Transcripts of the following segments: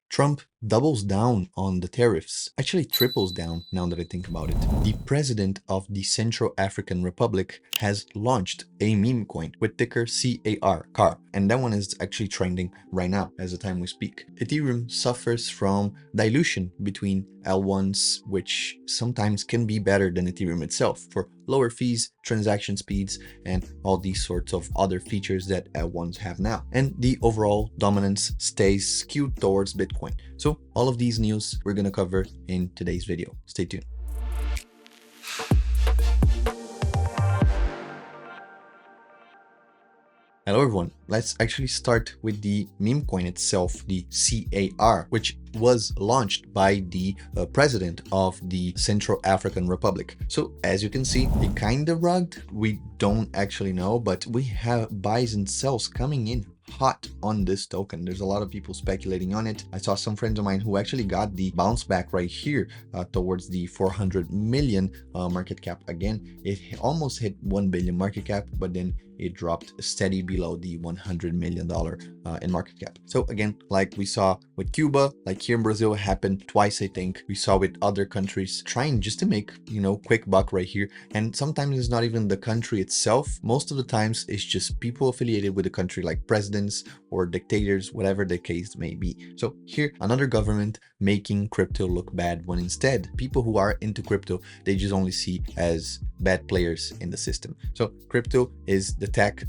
Trump doubles down on the tariffs, actually triples down now that I think about it. The president of the Central African Republic has launched a meme coin with ticker CAR, and that one is actually trending right now as the time we speak. Ethereum suffers from dilution between L1s, which sometimes can be better than Ethereum itself for lower fees, transaction speeds, and all these sorts of other features that L1s have now. And the overall dominance stays skewed towards Bitcoin. So all of these news we're going to cover in today's video. Stay tuned. Hello everyone, let's actually start with the meme coin itself, the CAR, which was launched by the president of the Central African Republic. So as you can see, it kind of rugged, we don't actually know, but we have buys and sells coming in hot on this token. There's a lot of people speculating on it. I saw some friends of mine who actually got the bounce back right here towards the 400 million market cap. Again, it almost hit 1 billion market cap, but then it dropped steady below the $100 million in market cap. So again, like we saw with Cuba, like here in Brazil, it happened twice, I think. We saw with other countries trying just to make, quick buck right here. And sometimes it's not even the country itself. Most of the times it's just people affiliated with the country, like presidents or dictators, whatever the case may be. So here, another government making crypto look bad, when instead people who are into crypto, they just only see as bad players in the system. So crypto is the tech,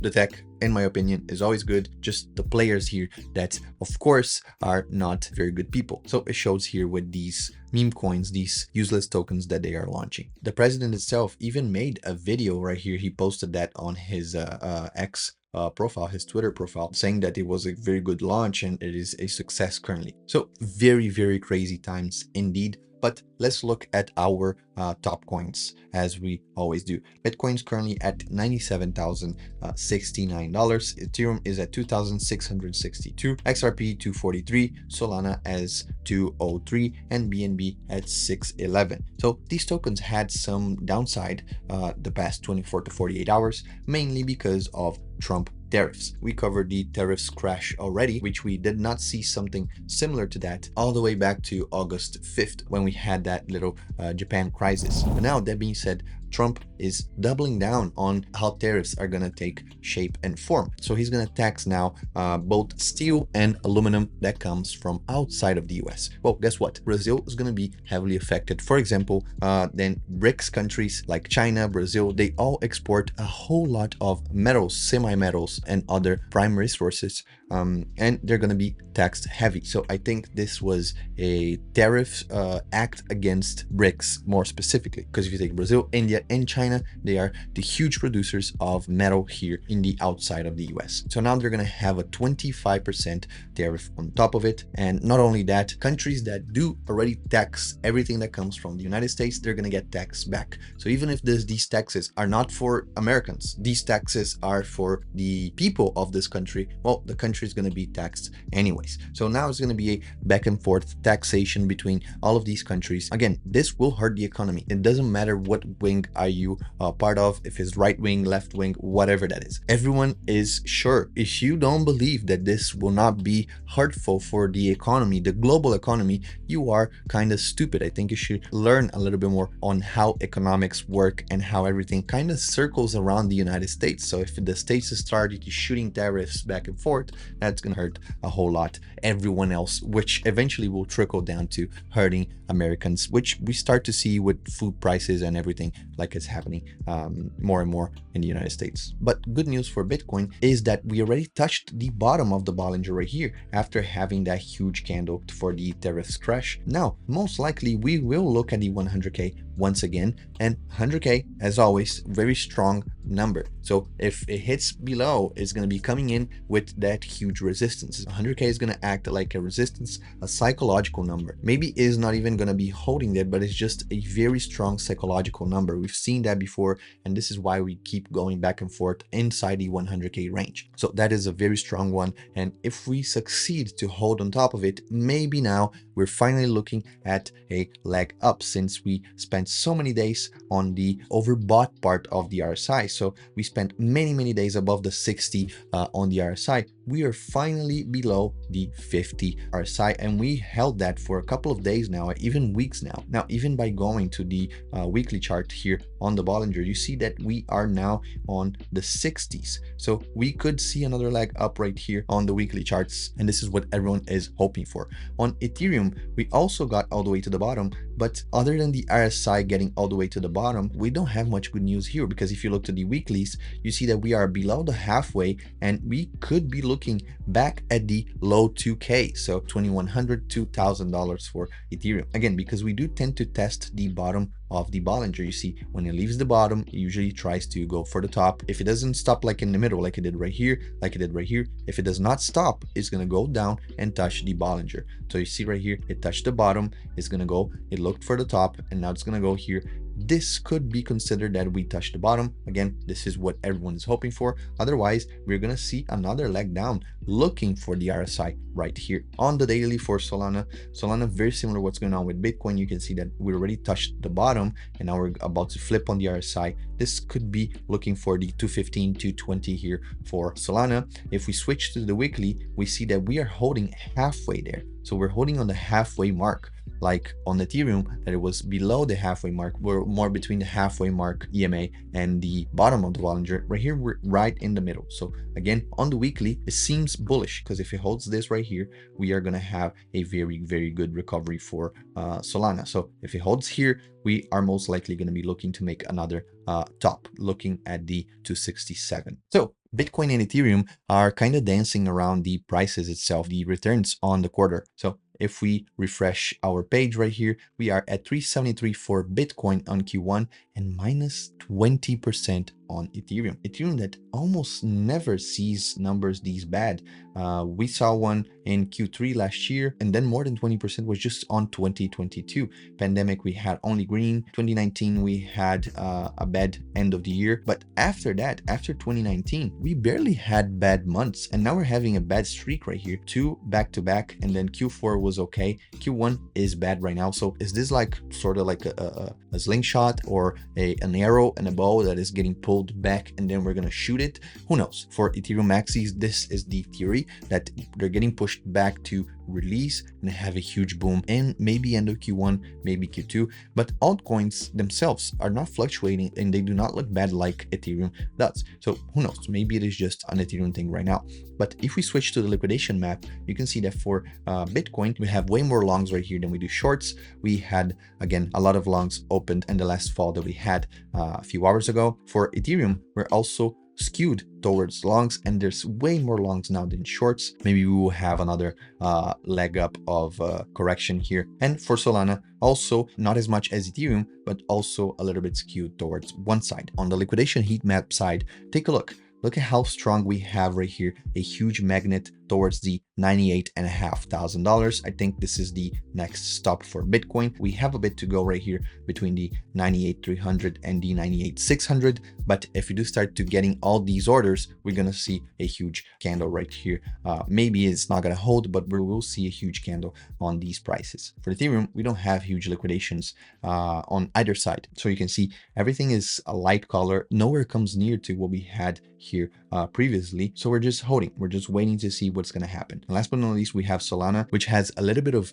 in my opinion, is always good. Just the players here that, of course, are not very good people. So it shows here with these meme coins, these useless tokens that they are launching. The president itself even made a video right here. He posted that on his X profile, his Twitter profile, saying that it was a very good launch and it is a success currently. So very, very crazy times indeed. But let's look at our top coins, as we always do. Bitcoin's currently at $97,069. Ethereum is at $2,662. XRP 243. Solana as 203, and BNB at 611. So these tokens had some downside the past 24 to 48 hours, mainly because of Trump tariffs. We covered the tariffs crash already, which we did not see something similar to that all the way back to August 5th when we had that little Japan crisis. But now, that being said, Trump is doubling down on how tariffs are going to take shape and form. So he's going to tax now both steel and aluminum that comes from outside of the US. Well, guess what? Brazil is going to be heavily affected. For example, then BRICS countries like China, Brazil, they all export a whole lot of metals, semi-metals, and other prime resources, and they're going to be taxed heavy. So I think this was a tariff act against BRICS more specifically, because if you take Brazil, India, and China, they are the huge producers of metal here in the outside of the US. So now they're going to have a 25% tariff on top of it. And not only that, countries that do already tax everything that comes from the United States, they're going to get taxed back. So even if these taxes are not for Americans, these taxes are for the people of this country, well, the country is going to be taxed anyways. So now it's going to be a back and forth taxation between all of these countries. Again, this will hurt the economy. It doesn't matter what wing are you part of, if it's right wing, left wing, whatever that is. Everyone is sure. If you don't believe that this will not be hurtful for the economy, the global economy, you are kind of stupid. I think you should learn a little bit more on how economics work and how everything kind of circles around the United States. So if the states started shooting tariffs back and forth, that's going to hurt a whole lot everyone else, which eventually will trickle down to hurting Americans, which we start to see with food prices and everything, like it's happening more and more in the United States. But good news for Bitcoin is that we already touched the bottom of the Bollinger right here after having that huge candle for the tariffs crash. Now, most likely we will look at the 100K once again, and 100K, as always, very strong number. So if it hits below, it's going to be coming in with that huge resistance. 100K is going to act like a resistance, a psychological number. Maybe is not even going to be holding that, but it's just a very strong psychological number. We've seen that before, and this is why we keep going back and forth inside the 100K range. So that is a very strong one, and if we succeed to hold on top of it, maybe now we're finally looking at a leg up, since we spent so many days on the overbought part of the RSI. So we spent many days above the 60 on the RSI. we are finally below the 50 RSI, and we held that for a couple of days now, even weeks now. Now, even by going to the weekly chart here on the Bollinger, you see that we are now on the 60s. So we could see another leg up right here on the weekly charts, and this is what everyone is hoping for. On Ethereum, we also got all the way to the bottom, but other than the RSI getting all the way to the bottom, we don't have much good news here, because if you look to the weeklies, you see that we are below the halfway, and we could be looking back at the low 2K, so $2,100, $2,000 for Ethereum. Again, because we do tend to test the bottom of the Bollinger. You see, when it leaves the bottom, it usually tries to go for the top. If it doesn't stop like in the middle, like it did right here, like it did right here, if it does not stop, it's going to go down and touch the Bollinger. So you see right here, it touched the bottom, it's going to go, it looked for the top, and now it's going to go here. This could be considered that we touched the bottom. Again, this is what everyone is hoping for. Otherwise, we're going to see another leg down, looking for the RSI right here. On the daily for Solana, very similar to what's going on with Bitcoin. You can see that we already touched the bottom, and now we're about to flip on the RSI. This could be looking for the 215, 220 here for Solana. If we switch to the weekly, we see that we are holding halfway there. So we're holding on the halfway mark. Like on Ethereum, that it was below the halfway mark. We're more between the halfway mark EMA and the bottom of the Bollinger. Right here, we're right in the middle. So again, on the weekly, it seems bullish, because if it holds this right here, we are going to have a very, very good recovery for Solana. So if it holds here, we are most likely going to be looking to make another top, looking at the 267. So Bitcoin and Ethereum are kind of dancing around the prices itself, the returns on the quarter. So if we refresh our page right here, we are at 373 for Bitcoin on Q1 and minus 20% on Ethereum. Ethereum that almost never sees numbers these bad. We saw one in Q3 last year, and then more than 20% was just on 2022. Pandemic, we had only green. 2019, we had a bad end of the year. But after that, after 2019, we barely had bad months. And now we're having a bad streak right here, 2 back-to-back, and then Q4 was okay. Q1 is bad right now. So is this like sort of like a slingshot or an arrow and a bow that is getting pulled back, and then we're gonna shoot it? Who knows? For Ethereum maxis, this is the theory that they're getting pushed back to release and have a huge boom in maybe end of Q1, maybe Q2. But altcoins themselves are not fluctuating, and they do not look bad like Ethereum does. So who knows? Maybe it is just an Ethereum thing right now. But if we switch to the liquidation map, you can see that for Bitcoin, we have way more longs right here than we do shorts. We had, again, a lot of longs opened in the last fall that we had a few hours ago. For Ethereum, we're also skewed towards longs, and there's way more longs now than shorts. Maybe we will have another leg up of correction here. And for Solana, also not as much as Ethereum, but also a little bit skewed towards one side. On the liquidation heat map side, take a look. Look at how strong we have right here, a huge magnet towards the $98,500. I think this is the next stop for Bitcoin. We have a bit to go right here between the 98,300 and the 98,600. But if you do start to getting all these orders, we're going to see a huge candle right here. Maybe it's not going to hold, but we will see a huge candle on these prices. For Ethereum, we don't have huge liquidations on either side. So you can see everything is a light color. Nowhere comes near to what we had here previously. So we're just holding. We're just waiting to see what's going to happen. And last but not least, we have Solana, which has a little bit of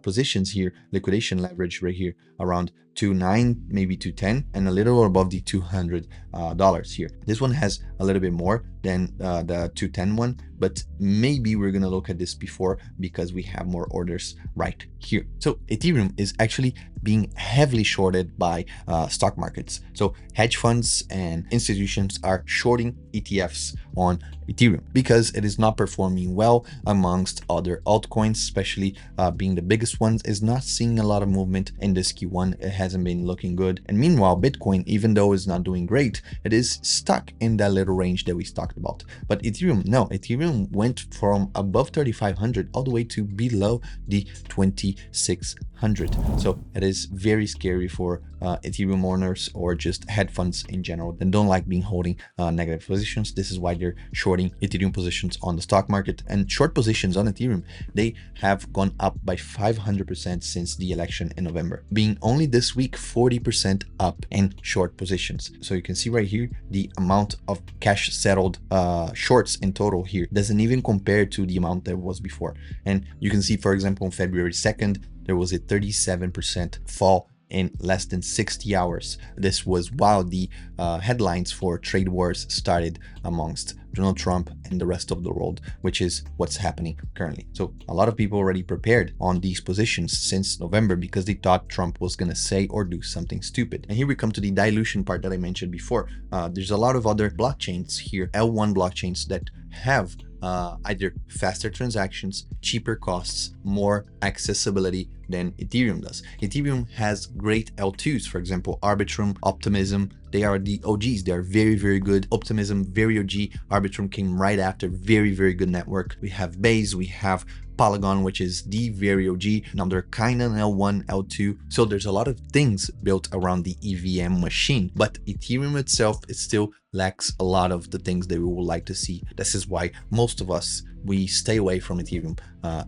positions here, liquidation leverage right here around 2.9, maybe 2.10, and a little above the $200 here. This one has a little bit more than the 2.10 one, but maybe we're gonna look at this before because we have more orders right here. So Ethereum is actually being heavily shorted by stock markets. So hedge funds and institutions are shorting ETFs on Ethereum because it is not performing well amongst other altcoins, especially being the biggest ones, is not seeing a lot of movement in this Q1. It hasn't been looking good. And meanwhile, Bitcoin, even though it's not doing great, it is stuck in that little range that we talked about. But Ethereum, no, Ethereum went from above 3,500 all the way to below the 2,600. So it is very scary for Ethereum owners or just hedge funds in general that don't like being holding negative positions. This is why they're shorting Ethereum positions on the stock market. And short positions on Ethereum, they have gone up by 500% since the election in November, being only this week 40% up in short positions. So you can see right here the amount of cash settled shorts in total here doesn't even compare to the amount that was before. And you can see, for example, on February 2nd, there was a 37% fall in less than 60 hours. This was while the headlines for trade wars started amongst Donald Trump and the rest of the world, which is what's happening currently. So a lot of people already prepared on these positions since November because they thought Trump was going to say or do something stupid. And here we come to the dilution part that I mentioned before. There's a lot of other blockchains here, L1 blockchains, that have either faster transactions, cheaper costs, more accessibility than Ethereum does. Ethereum has great L2s, for example, Arbitrum, Optimism. They are the OGs. They are very, very good. Optimism, very OG. Arbitrum came right after. Very, very good network. We have Base, we have Polygon, which is the very OG. Now they're kind of L1, L2. So there's a lot of things built around the EVM machine, but Ethereum itself, it still lacks a lot of the things that we would like to see. This is why most of us, we stay away from Ethereum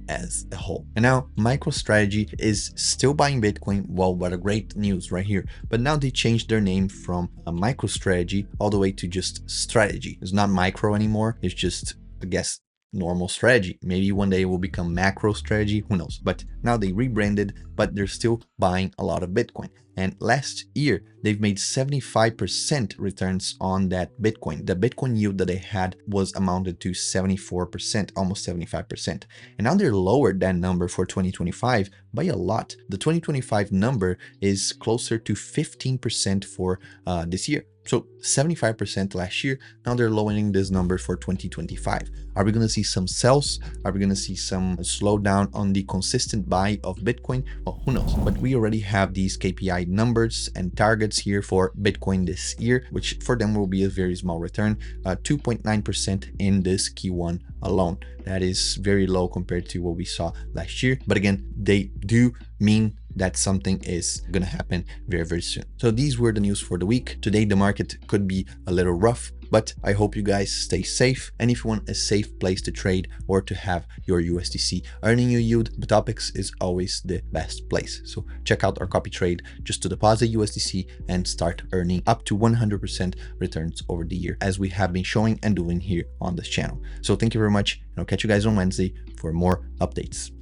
as a whole. And now MicroStrategy is still buying Bitcoin. Well, what a great news right here. But now they changed their name from a MicroStrategy all the way to just Strategy. It's not micro anymore. It's just, I guess, normal strategy. Maybe one day it will become macro strategy, who knows. But now they rebranded, but they're still buying a lot of Bitcoin. And last year, they've made 75% returns on that Bitcoin. The Bitcoin yield that they had was amounted to 74%, almost 75%. And now they're lowered that number for 2025 by a lot. The 2025 number is closer to 15% for this year. So 75% last year, now they're lowering this number for 2025. Are we going to see some sells? Are we going to see some slowdown on the consistent buy of Bitcoin? Well, who knows? But we already have these KPI numbers and targets here for Bitcoin this year, which for them will be a very small return, 2.9% in this Q1 alone. That is very low compared to what we saw last year. But again, they do mean that something is going to happen very, very soon. So these were the news for the week. Today, the market could be a little rough, but I hope you guys stay safe. And if you want a safe place to trade or to have your USDC earning you yield, Bitopix is always the best place. So check out our copy trade just to deposit USDC and start earning up to 100% returns over the year, as we have been showing and doing here on this channel. So thank you very much, and I'll catch you guys on Wednesday for more updates.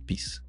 Peace.